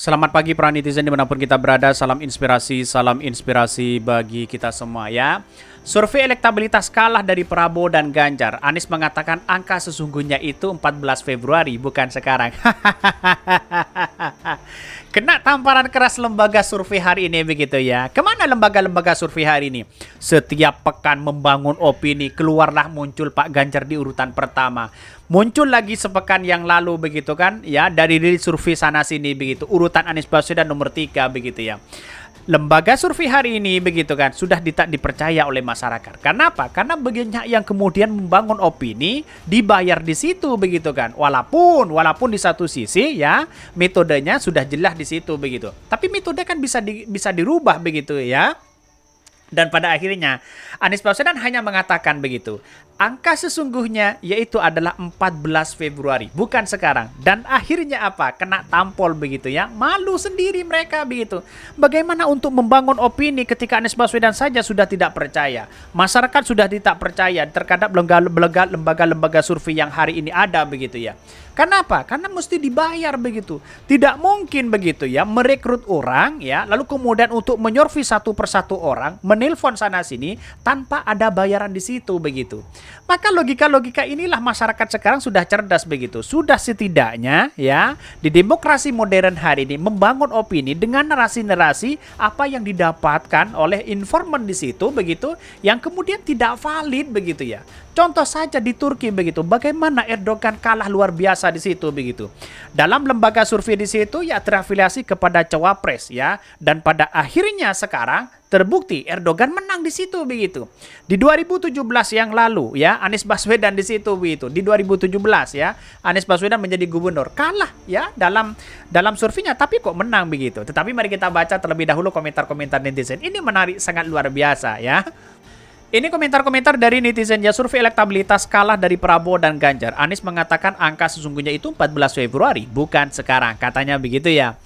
Selamat pagi para netizen dimanapun kita berada, salam inspirasi bagi kita semua ya. Survei elektabilitas kalah dari Prabowo dan Ganjar. Anies mengatakan angka sesungguhnya itu 14 Februari, bukan sekarang. Kena tamparan keras lembaga survei hari ini begitu ya. Kemana lembaga-lembaga survei hari ini? Setiap pekan membangun opini, keluarlah muncul Pak Ganjar di urutan pertama. Muncul lagi sepekan yang lalu begitu kan ya, dari survei sana sini begitu. Urutan Anies Baswedan nomor 3 begitu ya. Lembaga survei hari ini begitu kan sudah tidak dipercaya oleh masyarakat. Karena apa? Karena banyak yang kemudian membangun opini dibayar di situ begitu kan. Walaupun di satu sisi ya metodenya sudah jelas di situ begitu. Tapi metode kan bisa dirubah begitu ya. Dan pada akhirnya Anies Baswedan hanya mengatakan begitu. Angka sesungguhnya yaitu adalah 14 Februari, bukan sekarang. Dan akhirnya apa? Kena tampol begitu ya. Malu sendiri mereka begitu. Bagaimana untuk membangun opini ketika Anies Baswedan saja sudah tidak percaya. Masyarakat sudah tidak percaya terhadap lembaga-lembaga survei yang hari ini ada begitu ya. Kenapa? Karena mesti dibayar begitu. Tidak mungkin begitu ya merekrut orang ya, lalu kemudian untuk menyorvei satu persatu orang, menelpon sana sini tanpa ada bayaran di situ begitu. Maka logika-logika inilah masyarakat sekarang sudah cerdas begitu. Sudah setidaknya ya di demokrasi modern hari ini membangun opini dengan narasi-narasi apa yang didapatkan oleh informan di situ begitu yang kemudian tidak valid begitu ya. Contoh saja di Turki begitu, bagaimana Erdogan kalah luar biasa di situ begitu. Dalam lembaga survei di situ ya terafiliasi kepada cawapres ya, dan pada akhirnya sekarang terbukti Erdogan menang di situ begitu. Di 2017 yang lalu ya Anies Baswedan di situ begitu. Di 2017 ya Anies Baswedan menjadi gubernur, kalah ya dalam surveinya tapi kok menang begitu. Tetapi mari kita baca terlebih dahulu komentar-komentar netizen. Ini menarik, sangat luar biasa ya. Ini komentar-komentar dari netizen ya. Survei elektabilitas kalah dari Prabowo dan Ganjar. Anies mengatakan angka sesungguhnya itu 14 Februari, bukan sekarang. Katanya begitu ya.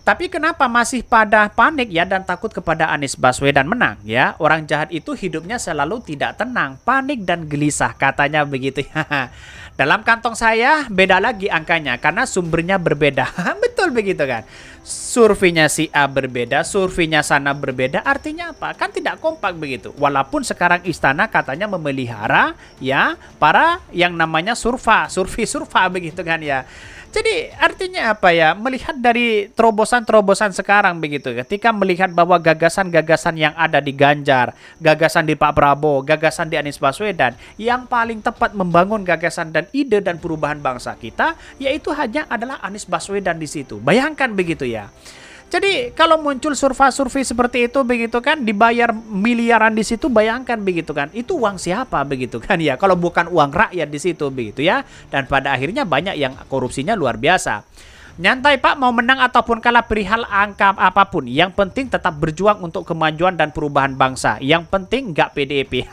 Tapi kenapa masih pada panik ya dan takut kepada Anies Baswedan menang ya? Orang jahat itu hidupnya selalu tidak tenang, panik dan gelisah, katanya begitu ya. Dalam kantong saya beda lagi angkanya karena sumbernya berbeda. Betul begitu kan? Surveinya si A berbeda, surveinya sana berbeda, artinya apa? Kan tidak kompak begitu. Walaupun sekarang istana katanya memelihara ya para yang namanya survei begitu kan ya. Jadi artinya apa ya? Melihat dari terobosan-terobosan sekarang begitu. Ketika melihat bahwa gagasan-gagasan yang ada di Ganjar, gagasan di Pak Prabowo, gagasan di Anies Baswedan, yang paling tepat membangun gagasan dan ide dan perubahan bangsa kita, yaitu hanya adalah Anies Baswedan di situ. Bayangkan begitu ya. Jadi kalau muncul survei seperti itu begitu kan, dibayar miliaran di situ, bayangkan begitu kan, itu uang siapa begitu kan ya, kalau bukan uang rakyat di situ begitu ya. Dan pada akhirnya banyak yang korupsinya luar biasa. Nyantai Pak, mau menang ataupun kalah perihal angka apapun, yang penting tetap berjuang untuk kemajuan dan perubahan bangsa. Yang penting nggak PDIP.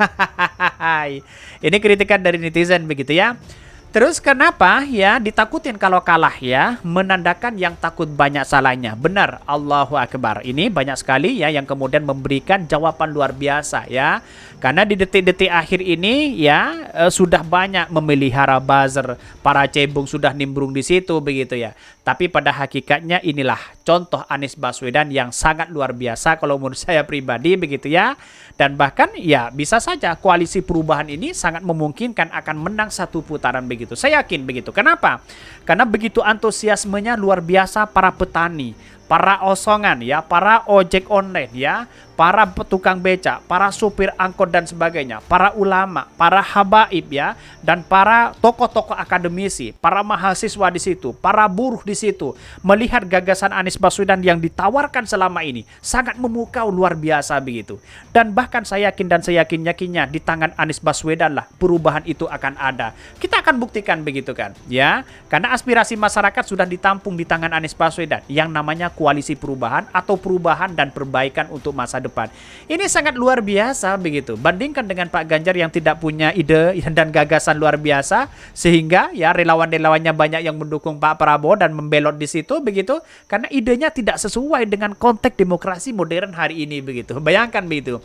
Ini kritikan dari netizen begitu ya. Terus kenapa ya ditakutin kalau kalah ya? Menandakan yang takut banyak salahnya. Benar, Allahu Akbar. Ini banyak sekali ya yang kemudian memberikan jawaban luar biasa ya. Karena di detik-detik akhir ini ya sudah banyak memelihara buzzer, para cebong sudah nimbrung di situ begitu ya. Tapi pada hakikatnya inilah contoh Anies Baswedan yang sangat luar biasa kalau menurut saya pribadi begitu ya. Dan bahkan ya bisa saja koalisi perubahan ini sangat memungkinkan akan menang satu putaran begitu. Saya yakin begitu. Kenapa? Karena begitu antusiasmenya luar biasa para petani, para osongan ya, para ojek online ya, para tukang beca, para supir angkot dan sebagainya, para ulama, para habaib ya, dan para tokoh-tokoh akademisi, para mahasiswa di situ, para buruh di situ, melihat gagasan Anies Baswedan yang ditawarkan selama ini sangat memukau luar biasa begitu. Dan bahkan saya yakin dan saya yakinnya di tangan Anies Baswedan lah perubahan itu akan ada. Kita akan buktikan begitu kan ya, karena aspirasi masyarakat sudah ditampung di tangan Anies Baswedan yang namanya koalisi perubahan atau perubahan dan perbaikan untuk masa depan. Ini sangat luar biasa begitu. Bandingkan dengan Pak Ganjar yang tidak punya ide dan gagasan luar biasa, sehingga ya relawan-relawannya banyak yang mendukung Pak Prabowo dan membelot di situ begitu karena idenya tidak sesuai dengan konteks demokrasi modern hari ini begitu. Bayangkan begitu.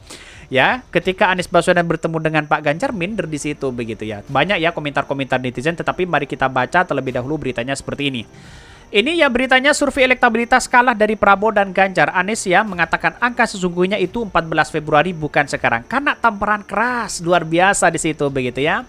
Ya, ketika Anies Baswedan bertemu dengan Pak Ganjar minder di situ begitu ya. Banyak ya komentar-komentar netizen, tetapi mari kita baca terlebih dahulu beritanya seperti ini. Ini ya beritanya survei elektabilitas kalah dari Prabowo dan Ganjar. Anies ya mengatakan angka sesungguhnya itu 14 Februari bukan sekarang. Karena tamparan keras luar biasa di situ begitu ya.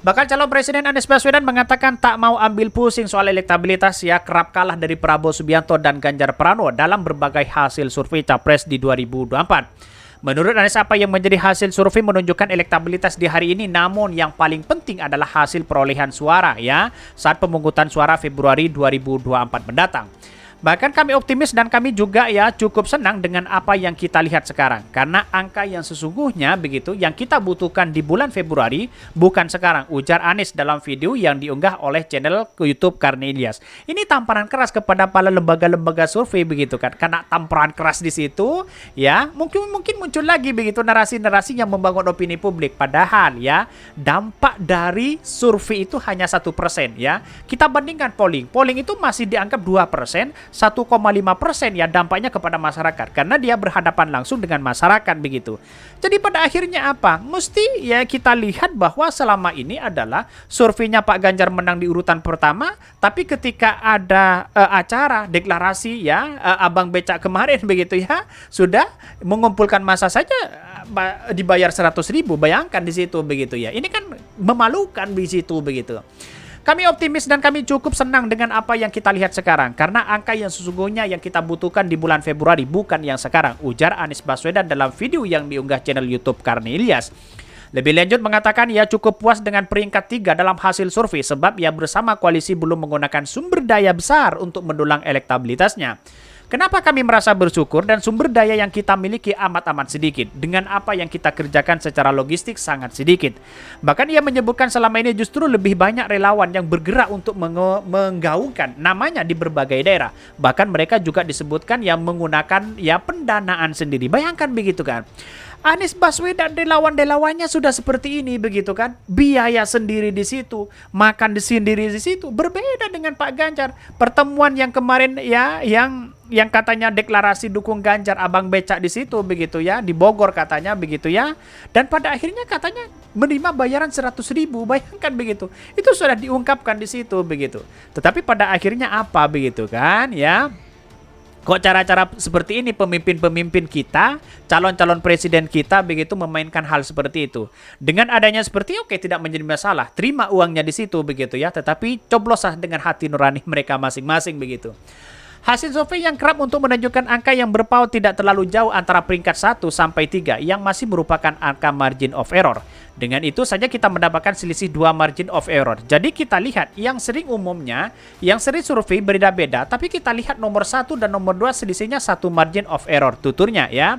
Bakal calon presiden Anies Baswedan mengatakan tak mau ambil pusing soal elektabilitas ya, kerap kalah dari Prabowo Subianto dan Ganjar Pranowo dalam berbagai hasil survei capres di 2024. Menurut Anies, apa yang menjadi hasil survei menunjukkan elektabilitas di hari ini, namun yang paling penting adalah hasil perolehan suara ya saat pemungutan suara Februari 2024 mendatang. Bahkan kami optimis dan kami juga ya cukup senang dengan apa yang kita lihat sekarang. Karena angka yang sesungguhnya begitu yang kita butuhkan di bulan Februari bukan sekarang, ujar Anies dalam video yang diunggah oleh channel ke YouTube Karni Ilyas. Ini tamparan keras kepada para lembaga-lembaga survei begitu kan. Karena tamparan keras di situ ya mungkin muncul lagi begitu narasi-narasi yang membangun opini publik. Padahal ya dampak dari survei itu hanya 1% ya. Kita bandingkan polling. Polling itu masih dianggap 2%. 1,5% ya dampaknya kepada masyarakat karena dia berhadapan langsung dengan masyarakat begitu. Jadi pada akhirnya apa? Mesti ya kita lihat bahwa selama ini adalah surveinya Pak Ganjar menang di urutan pertama, tapi ketika ada acara deklarasi ya Abang Becak kemarin begitu ya, sudah mengumpulkan massa saja dibayar 100.000. Bayangkan di situ begitu ya. Ini kan memalukan di situ begitu. Kami optimis dan kami cukup senang dengan apa yang kita lihat sekarang. Karena angka yang sesungguhnya yang kita butuhkan di bulan Februari bukan yang sekarang, ujar Anies Baswedan dalam video yang diunggah channel YouTube Karni Ilyas. Lebih lanjut mengatakan ia cukup puas dengan peringkat 3 dalam hasil survei sebab ia bersama koalisi belum menggunakan sumber daya besar untuk mendulang elektabilitasnya. Kenapa kami merasa bersyukur dan sumber daya yang kita miliki amat-amat sedikit. Dengan apa yang kita kerjakan secara logistik sangat sedikit. Bahkan ia menyebutkan selama ini justru lebih banyak relawan yang bergerak untuk menggaungkan namanya di berbagai daerah. Bahkan mereka juga disebutkan yang menggunakan ya pendanaan sendiri. Bayangkan begitu kan. Anies Baswedan relawan-relawannya sudah seperti ini begitu kan. Biaya sendiri di situ, makan sendiri di situ. Berbeda dengan Pak Ganjar. Pertemuan yang kemarin ya yang katanya deklarasi dukung Ganjar Abang Becak di situ begitu ya, di Bogor katanya begitu ya. Dan pada akhirnya katanya menerima bayaran 100.000. Bayangkan begitu. Itu sudah diungkapkan di situ begitu. Tetapi pada akhirnya apa begitu kan ya? Kok cara-cara seperti ini pemimpin-pemimpin kita, calon-calon presiden kita begitu memainkan hal seperti itu. Dengan adanya seperti oke tidak menjadi masalah, terima uangnya di situ begitu ya, tetapi cobloslah dengan hati nurani mereka masing-masing begitu. Hasil survei yang kerap untuk menunjukkan angka yang berpaut tidak terlalu jauh antara peringkat 1 sampai 3 yang masih merupakan angka margin of error. Dengan itu saja kita mendapatkan selisih 2 margin of error. Jadi kita lihat yang sering umumnya, yang sering survei berbeda-beda, tapi kita lihat nomor 1 dan nomor 2 selisihnya 1 margin of error tuturnya ya.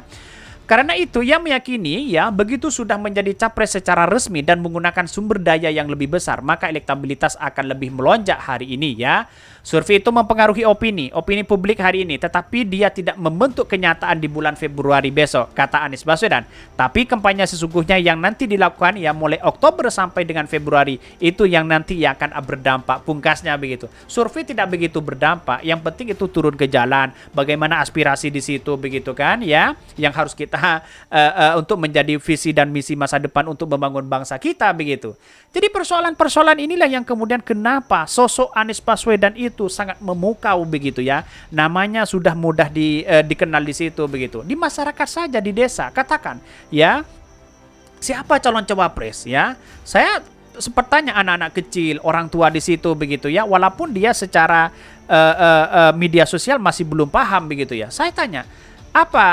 Karena itu ia meyakini ya begitu sudah menjadi capres secara resmi dan menggunakan sumber daya yang lebih besar maka elektabilitas akan lebih melonjak hari ini ya. Survei itu mempengaruhi opini publik hari ini tetapi dia tidak membentuk kenyataan di bulan Februari besok kata Anies Baswedan. Tapi kampanye sesungguhnya yang nanti dilakukan ya mulai Oktober sampai dengan Februari itu yang nanti yang akan berdampak pungkasnya begitu. Survei tidak begitu berdampak, yang penting itu turun ke jalan, bagaimana aspirasi di situ begitu kan ya yang harus kita untuk menjadi visi dan misi masa depan untuk membangun bangsa kita begitu. Jadi persoalan-persoalan inilah yang kemudian kenapa sosok Anies Baswedan itu sangat memukau begitu ya. Namanya sudah mudah dikenal di situ begitu. Di masyarakat saja di desa katakan ya siapa calon cawapres ya. Saya sempat tanya anak-anak kecil, orang tua di situ begitu ya. Walaupun dia secara media sosial masih belum paham begitu ya. Saya tanya apa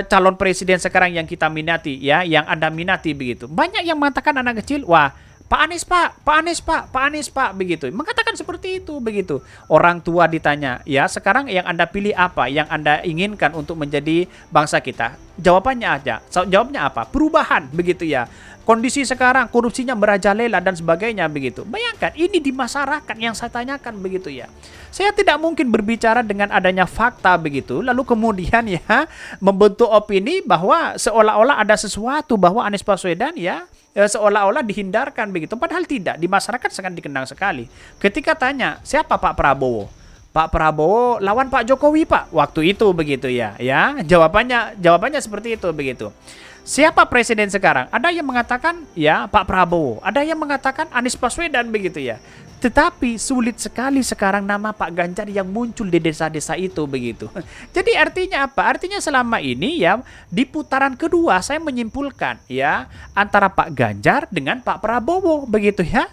calon presiden sekarang yang kita minati ya, yang Anda minati begitu. Banyak yang mengatakan anak kecil, wah Pak Anies Pak, Pak Anies Pak, Pak Anies Pak begitu. Mengatakan seperti itu begitu. Orang tua ditanya, ya sekarang yang Anda pilih apa? Yang Anda inginkan untuk menjadi bangsa kita? Jawabannya aja. Jawabnya apa? Perubahan begitu ya. Kondisi sekarang korupsinya merajalela dan sebagainya begitu. Bayangkan ini di masyarakat yang saya tanyakan begitu ya. Saya tidak mungkin berbicara dengan adanya fakta begitu lalu kemudian ya membentuk opini bahwa seolah-olah ada sesuatu bahwa Anies Baswedan ya seolah-olah dihindarkan begitu. Padahal tidak, di masyarakat sangat dikenang sekali. Ketika tanya, siapa Pak Prabowo? Pak Prabowo lawan Pak Jokowi Pak. Waktu itu begitu ya. Ya, jawabannya seperti itu begitu. Siapa presiden sekarang? Ada yang mengatakan ya Pak Prabowo, ada yang mengatakan Anies Baswedan begitu ya. Tetapi sulit sekali sekarang nama Pak Ganjar yang muncul di desa-desa itu begitu. Jadi artinya apa? Artinya selama ini ya di putaran kedua saya menyimpulkan ya antara Pak Ganjar dengan Pak Prabowo begitu ya.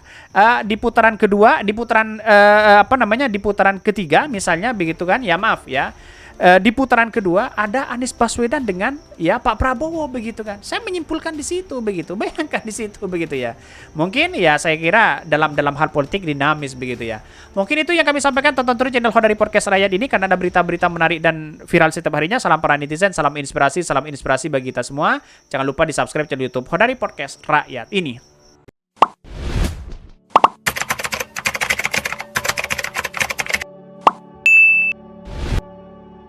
Di putaran kedua, di putaran di putaran ketiga misalnya begitu kan? Ya maaf ya. Di putaran kedua ada Anies Baswedan dengan ya Pak Prabowo begitu kan. Saya menyimpulkan di situ begitu. Bayangkan di situ begitu ya. Mungkin ya saya kira dalam hal politik dinamis begitu ya. Mungkin itu yang kami sampaikan. Tonton terus channel Hodari Podcast Rakyat ini karena ada berita-berita menarik dan viral setiap harinya. Salam para netizen, salam inspirasi bagi kita semua. Jangan lupa di-subscribe channel YouTube Hodari Podcast Rakyat ini.